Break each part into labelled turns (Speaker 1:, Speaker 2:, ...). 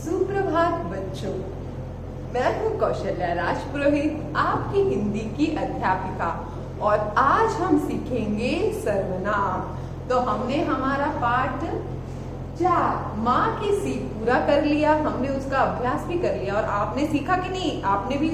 Speaker 1: सुप्रभात बच्चों, मैं हूँ कौशल्या राजपुरोहित, आपकी हिंदी की अध्यापिका। और आज हम सीखेंगे सर्वनाम। तो हमने हमारा पाठ 4 माँ की सीख पूरा कर लिया, हमने उसका अभ्यास भी कर लिया। और आपने सीखा कि नहीं? आपने भी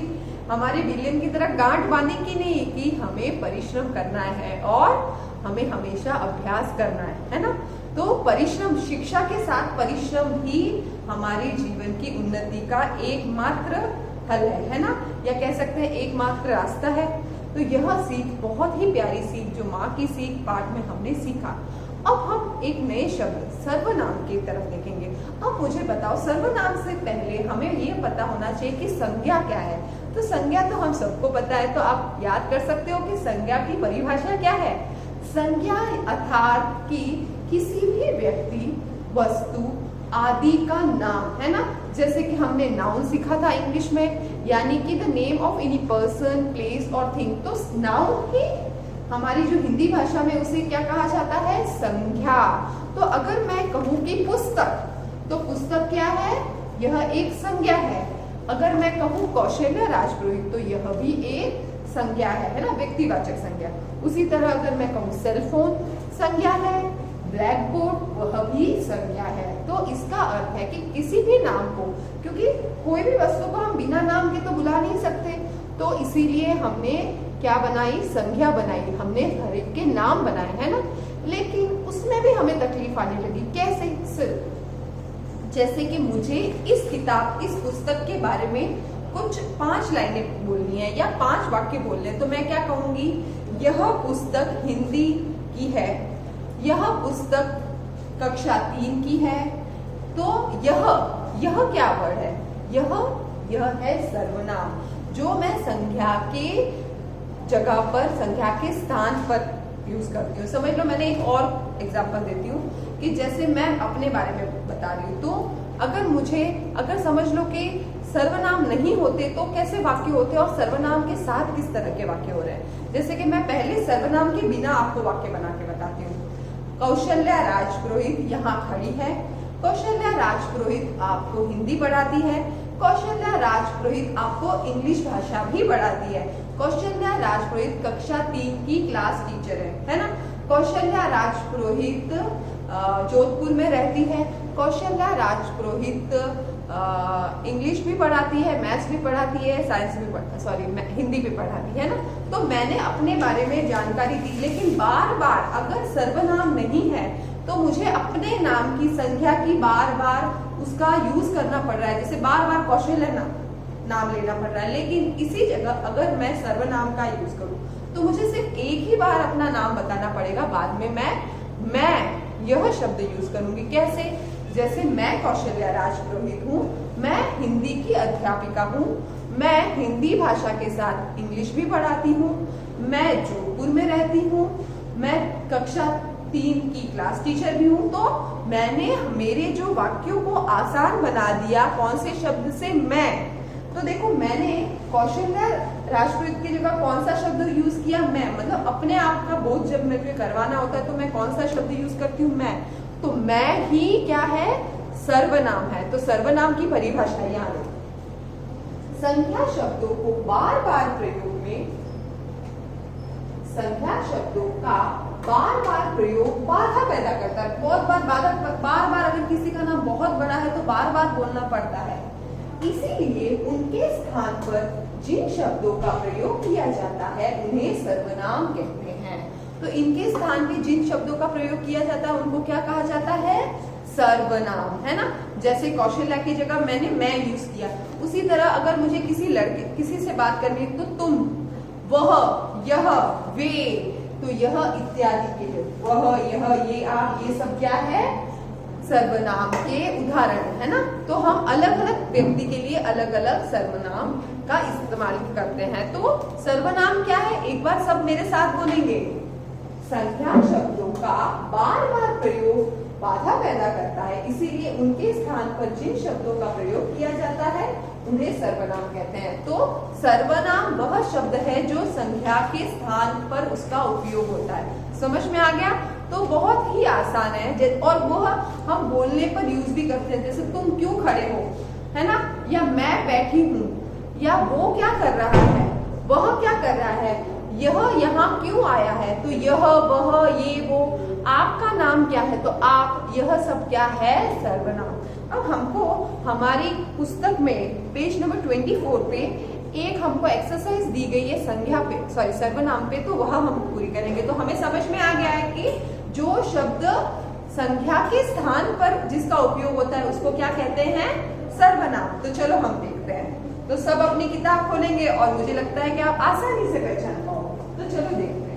Speaker 1: हमारे विलियम की तरह गांठ बांधी कि नहीं कि हमें परिश्रम करना है और हमें हमेशा अभ्यास करना है ना? तो परिश्रम, शिक्षा के साथ परिश्रम ही हमारे जीवन की उन्नति का एकमात्र हल है ना? या कह सकते हैं एकमात्र रास्ता है। तो यह सीख बहुत ही प्यारी सीख जो माँ की सीख पाठ में हमने सीखा। अब हम एक नए शब्द सर्वनाम की तरफ देखेंगे। अब मुझे बताओ, सर्वनाम से पहले हमें ये पता होना चाहिए कि संज्ञा क्या है। तो संज्ञा तो हम सबको पता है, तो आप याद कर सकते हो कि संज्ञा की परिभाषा क्या है। संज्ञा अर्थात कि किसी भी व्यक्ति, वस्तु आदि का नाम, है ना? जैसे कि हमने नाउन सीखा था इंग्लिश में, यानी कि the name of any person, place और थिंग। तो नाउन ही हमारी जो हिंदी भाषा में उसे क्या कहा जाता है? संज्ञा। तो अगर मैं कहूँ कि पुस्तक, तो पुस्तक क्या है? यह एक संज्ञा है। अगर मैं कहूँ कौशल्या राजपुरोहित, तो यह भी एक संज्ञा है ना? व्यक्तिवाचक संज्ञा। उसी तरह अगर मैं कहूँ सेलफोन, संज्ञा है। ब्लैक बोर्ड, वह भी संज्ञा है। तो इसका अर्थ है कि किसी भी नाम को, क्योंकि कोई भी वस्तु को हम बिना नाम के तो बुला नहीं सकते, तो इसीलिए हमने क्या बनाई? संज्ञा बनाई। हमने हर एक के नाम बनाए, है ना? लेकिन उसमें भी हमें तकलीफ आने लगी। कैसे? सिर्फ जैसे कि मुझे इस किताब, इस पुस्तक के बारे में कुछ 5 लाइनें बोलनी है या 5 वाक्य बोलने, तो मैं क्या कहूंगी? यह पुस्तक हिंदी की है, यह पुस्तक कक्षा 3 की है। तो यह क्या वर्ड है? यह है सर्वनाम, जो मैं संज्ञा के जगह पर, संज्ञा के स्थान पर यूज करती हूँ। समझ लो, मैंने एक और एग्जांपल देती हूँ कि जैसे मैं अपने बारे में बता रही हूँ, तो अगर समझ लो कि सर्वनाम नहीं होते तो कैसे वाक्य होते और सर्वनाम के साथ किस तरह के वाक्य हो रहे हैं। जैसे कि मैं पहले सर्वनाम के बिना आपको वाक्य बना के बताती हूँ। कौशल्या राजपुरोहित यहाँ खड़ी है। कौशल्या राजपुरोहित आपको हिंदी पढ़ाती है। कौशल्या राजपुरोहित आपको इंग्लिश भाषा भी पढ़ाती है। कौशल्या राजपुरोहित कक्षा 3 की क्लास टीचर है ना? कौशल्या राजपुरोहित जोधपुर में रहती है। कौशल्या राजपुरोहित इंग्लिश भी पढ़ाती है, मैथ्स भी पढ़ाती है, साइंस भी हिंदी भी पढ़ाती है ना? तो मैंने अपने बारे में जानकारी दी, लेकिन बार बार अगर सर्वनाम नहीं है तो मुझे अपने नाम की संख्या की बार बार उसका यूज करना पड़ रहा है। जैसे बार बार कौशल्या नाम लेना पड़ रहा है, लेकिन इसी जगह अगर मैं सर्वनाम का यूज करूं तो मुझे सिर्फ एक ही बार अपना नाम बताना पड़ेगा। बाद में मैं यह शब्द यूज करूंगी। कैसे? जैसे मैं कौशल्या राजपुरोहित हूँ, मैं हिंदी की अध्यापिका हूँ, मैं हिंदी भाषा के साथ इंग्लिश भी पढ़ाती हूँ, मैं जोधपुर में रहती हूँ, मैं कक्षा 3 की क्लास टीचर भी हूँ। तो मैंने मेरे जो वाक्यों को आसान बना दिया। कौन से शब्द से? मैं। तो देखो, मैंने कौशल्या राजपुरोहित की जगह कौन सा शब्द यूज किया? मैं। मतलब अपने आप का बोध जब मुझे करवाना होता है तो मैं कौन सा शब्द यूज करती हूँ? मैं। तो मैं ही क्या है? सर्वनाम है। तो सर्वनाम की परिभाषा याद है। संख्या शब्दों को बार बार प्रयोग में, संख्या शब्दों का बार बार प्रयोग बाधा पैदा करता है। बहुत बार अगर किसी का नाम बहुत बड़ा है तो बार बार बोलना पड़ता है। इसीलिए उनके स्थान पर जिन शब्दों का प्रयोग किया जाता है उन्हें सर्वनाम कहते हैं। तो इनके स्थान पे जिन शब्दों का प्रयोग किया जाता है उनको क्या कहा जाता है? सर्वनाम, है ना? जैसे कौशल्या की जगह मैंने मैं यूज किया। उसी तरह अगर मुझे किसी से बात करनी है तो तुम, वह, यह, वे, तो यह इत्यादि के लिए वह, यह, ये, आप, ये सब क्या है? सर्वनाम के उदाहरण है ना? तो हम अलग अलग व्यक्ति के लिए अलग अलग सर्वनाम का इस्तेमाल करते हैं। तो सर्वनाम क्या है? एक बार सब मेरे साथ बोलेंगे। संख्या शब्दों का बार बार प्रयोग बाधा पैदा करता है, इसीलिए उनके स्थान पर जिन शब्दों का प्रयोग किया जाता है उन्हें सर्वनाम कहते हैं। तो सर्वनाम वह शब्द है जो संख्या के स्थान पर उसका उपयोग होता है। समझ में आ गया? तो बहुत ही आसान है और वो हम बोलने पर यूज भी करते हैं, जैसे तुम क्यों खड़े हो, है ना, या मैं बैठी हूँ, या वो क्या कर रहा है, वह क्या कर रहा है, यह यहाँ क्यों आया है, तो यह वह ये वो, आपका नाम क्या है, तो आप, यह सब क्या है, सर्वनाम। अब हमको हमारी पुस्तक में पेज नंबर 24 पे एक हमको एक्सरसाइज दी गई है संज्ञा पे, सॉरी सर्वनाम पे, तो वह हम पूरी करेंगे। तो हमें समझ में आ गया है कि जो शब्द संख्या के स्थान पर जिसका उपयोग होता है उसको क्या कहते हैं, सर्वनाम। तो चलो हम देखते हैं। तो सब अपनी किताब खोलेंगे और मुझे लगता है कि आप आसानी से पहचान पाओगे। तो चलो देखते हैं।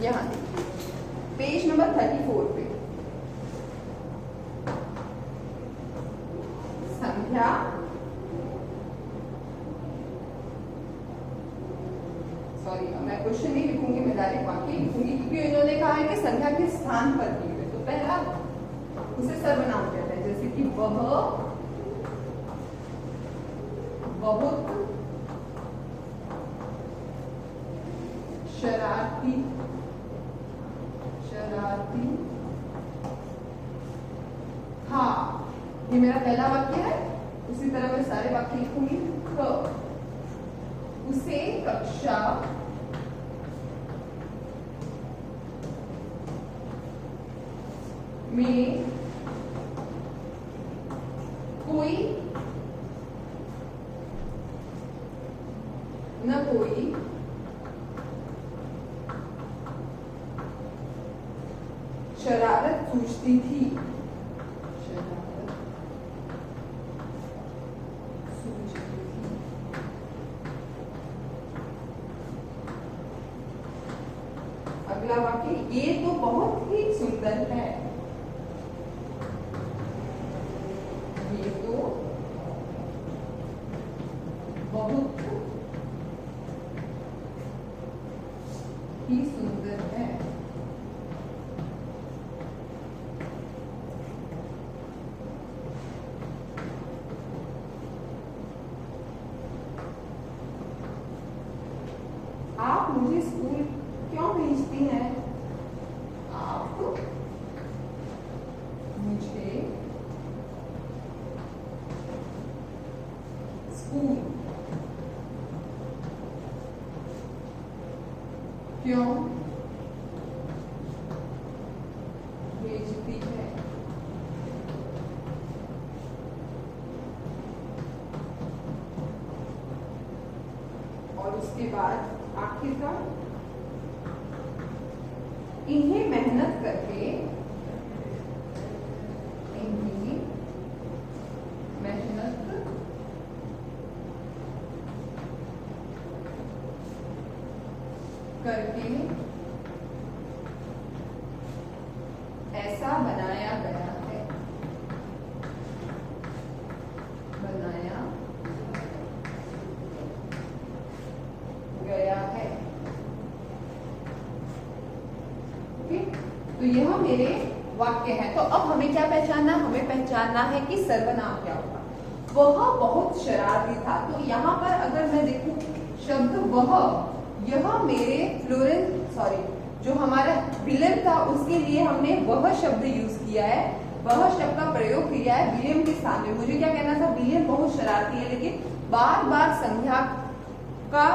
Speaker 1: यहाँ पेज नंबर 34 पे संख्या सॉरी मैं क्वेश्चन नहीं लिखूंगी, मैं डायरेक्ट वाक्य लिखूंगी, क्योंकि इन्होंने कहा है कि संख्या के स्थान पर की हुई। तो पहला उसे सर्वनाम कहते हैं, जैसे कि वह बहुत शरारती था, ये मेरा पहला वाक्य है। उसी तरह मैं सारे वाक्य लिखूंगी। उसे कक्षा में कोई न कोई शरारत सूझती थी, अगला वाक्य, ये तो बहुत ही सुंदर है, ये तो बहुत ही सुंदर है। आप मुझे स्कूल क्यों भेजती हैं, आप मुझे स्कूल क्यों भेजती है। और उसके बाद आखिरकार, इन्हें मेहनत करके, इन्हें मेहनत करके ऐसा बनाया गया है, बनाया गया है। तो यह मेरे वाक्य है। तो अब हमें क्या पहचानना, हमें पहचानना है कि सर्वनाम क्या होगा। वह बहुत शरारती था, तो यहाँ पर अगर मैं देखूं शब्द वह, यह मेरे फ्लोरेंस सॉरी जो हमारा विलियम था उसके लिए हमने वह शब्द यूज किया है, वह शब्द का प्रयोग किया है विलियम के स्थान में। मुझे क्या कहना था, विलियम बहुत शरारती है, लेकिन बार बार संज्ञा का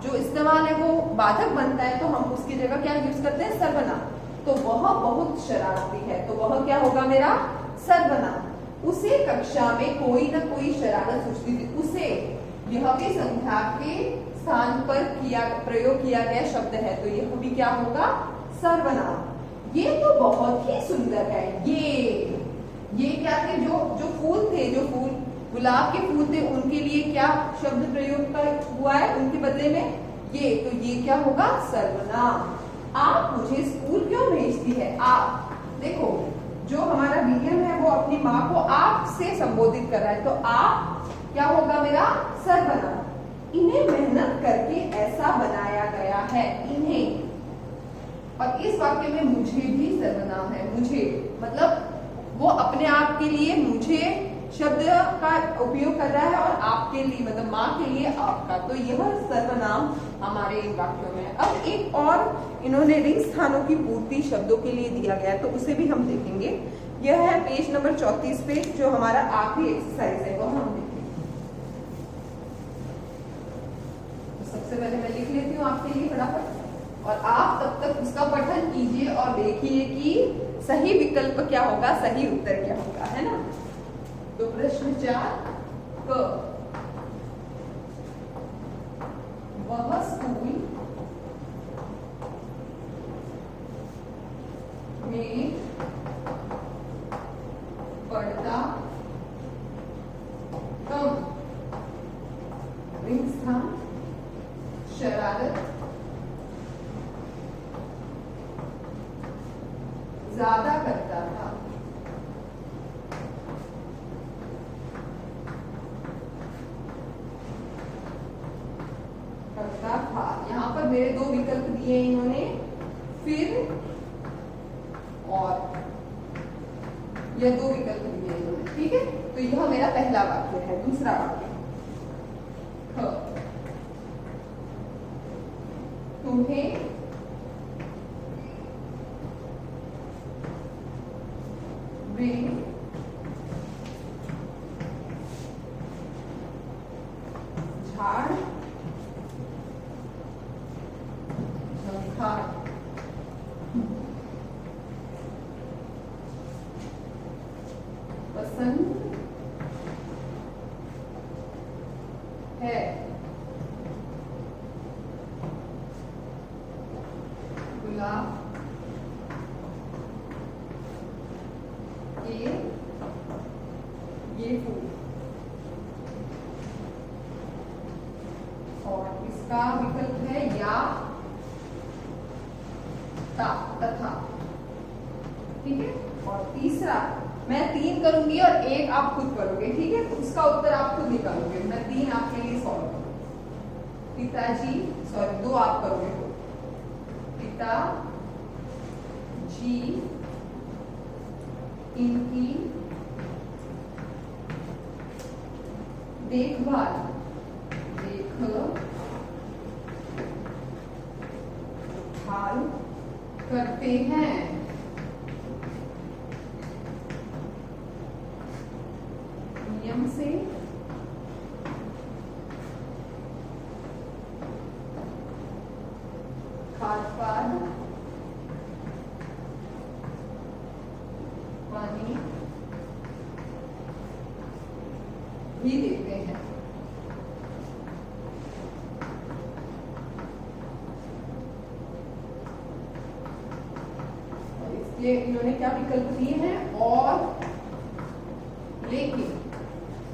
Speaker 1: जो इस्तेमाल है वो बाधक बनता है, तो हम उसकी जगह क्या यूज करते हैं, सर्वनाम। तो वह बहुत शरारती है, तो वह क्या होगा मेरा सर्वनाम। उसे कक्षा में कोई ना कोई शरारत सूझती थी, उसे यह भी संख्या के स्थान पर प्रयोग किया गया शब्द है, तो यह भी क्या होगा, सर्वनाम। ये तो बहुत ही सुंदर है, ये क्या थे, जो फूल थे, जो फूल गुलाब के फूल थे, उनके लिए क्या शब्द प्रयोग हुआ है उनके बदले में ये, तो ये क्या होगा, सर्वनाम। आप मुझे स्कूल क्यों भेजती है, आप देखो जो हमारा विलियम है वो अपनी माँ को आप से संबोधित कर रहा है, तो आप क्या होगा मेरा सर्वनाम। इन्हें मेहनत करके ऐसा बनाया गया है, इन्हें और इस वाक्य में मुझे भी सर्वनाम है। मुझे मतलब वो अपने आप के लिए मुझे शब्द का उपयोग कर रहा है और आपके लिए मतलब माँ के लिए आपका, तो यह सर्वनाम हमारे इन वाक्यों में है। अब एक और इन्होंने रिक्त स्थानों की पूर्ति शब्दों के लिए दिया गया है, तो उसे भी हम देखेंगे। यह है पेज नंबर 34 पे, जो हमारा आखिरी एक्सरसाइज है वो हम देखेंगे। तो सबसे पहले मैं लिख लेती हूँ आपके लिए फटाफट, और आप तब तक उसका पठन कीजिए और देखिए कि सही विकल्प क्या होगा, सही उत्तर क्या होगा, है ना। तो प्रश्न 4 क, वह स्कूल में पढ़ता कम, रिक्त स्थान शरारत ज्यादा करता था। यहाँ पर मेरे दो विकल्प दिए इन्होंने, फिर और यह दो विकल्प दिए इन्होंने, ठीक है। तो यह मेरा पहला वाक्य है। दूसरा वाक्य, तुम्हें वे झाड़ झंखाड़ पसंद है। गुलाब के ये फूल, और इसका विकल्प है या तथा, ठीक है। और तीसरा, मैं 3 करूंगी और 1 आप खुद करोगे, ठीक है। तो उसका उत्तर आप खुद निकालोगे। मैं 3 आपके लिए सॉल्व करूंगी। पिताजी, सॉरी 2 आप करोगे। पिता जी इनकी देखभाल करते हैं। नियम से खाद्य पानी भी देते हैं। ये इन्होंने क्या विकल्प दिए हैं, और लेकिन।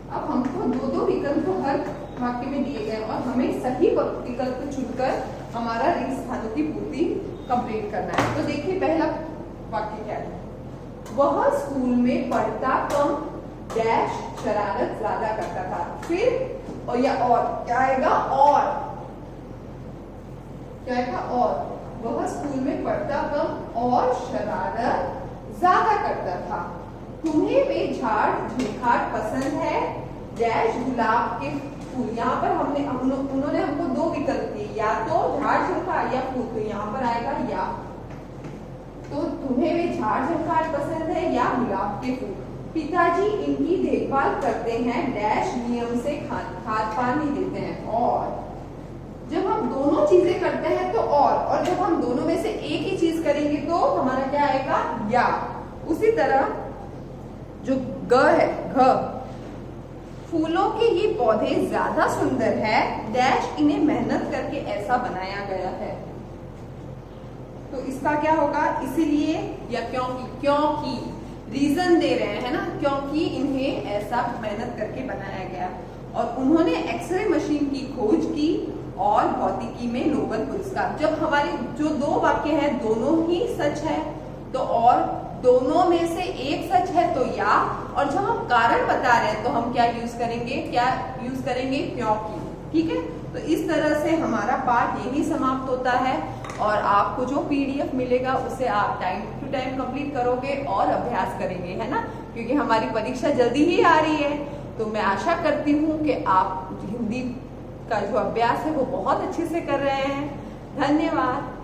Speaker 1: अब हमको दो विकल्प हर वाक्य में दिए गए और हमें सही विकल्प चुनकर हमारा रिक्त स्थानों की पूर्ति कंप्लीट करना है। तो देखिए पहला वाक्य क्या है, वह स्कूल में पढ़ता कम डैश शरारत ज्यादा करता था। फिर और या और क्या आएगा, और क्या आएगा, और वह स्कूल में पढ़ता कम और शरारत ज्यादा करता था। तुम्हें वे झाड़ झंखाड़ पसंद है डैश गुलाब के फूल। यहाँ पर उन्होंने हमको 2 विकल्प दिए, या तो झाड़ झंखाड़ या फूल, तो यहाँ पर आएगा या। तो तुम्हें वे झाड़ झंखाड़ पसंद है या गुलाब के फूल। पिताजी इनकी देखभाल करते हैं डैश नियम से खाद पानी देते हैं। और जब हम दोनों चीजें करते हैं तो और जब हम दोनों में से एक ही चीज करेंगे तो हमारा क्या आएगा, या। उसी तरह जो ग है, घ, फूलों के ये पौधे ज्यादा सुंदर है डैश इन्हें मेहनत करके ऐसा बनाया गया है। तो इसका क्या होगा, इसीलिए या क्योंकि रीजन दे रहे हैं ना, क्योंकि इन्हें ऐसा मेहनत करके बनाया गया। और उन्होंने एक्सरे मशीन की खोज की और भौतिकी में नोबेल पुरस्कार। जब हमारे जो 2 वाक्य हैं दोनों ही सच है तो और, दोनों में से एक सच है तो या, और जब हम कारण बता रहे हैं तो हम क्या यूज करेंगे, क्योंकि, ठीक है। तो इस तरह से हमारा पाठ यही समाप्त होता है। और आपको जो PDF मिलेगा उसे आप टाइम टू टाइम कंप्लीट करोगे और अभ्यास करेंगे, है ना, क्योंकि हमारी परीक्षा जल्दी ही आ रही है। तो मैं आशा करती हूँ कि आप हिंदी का जो अभ्यास है वो बहुत अच्छे से कर रहे हैं। धन्यवाद।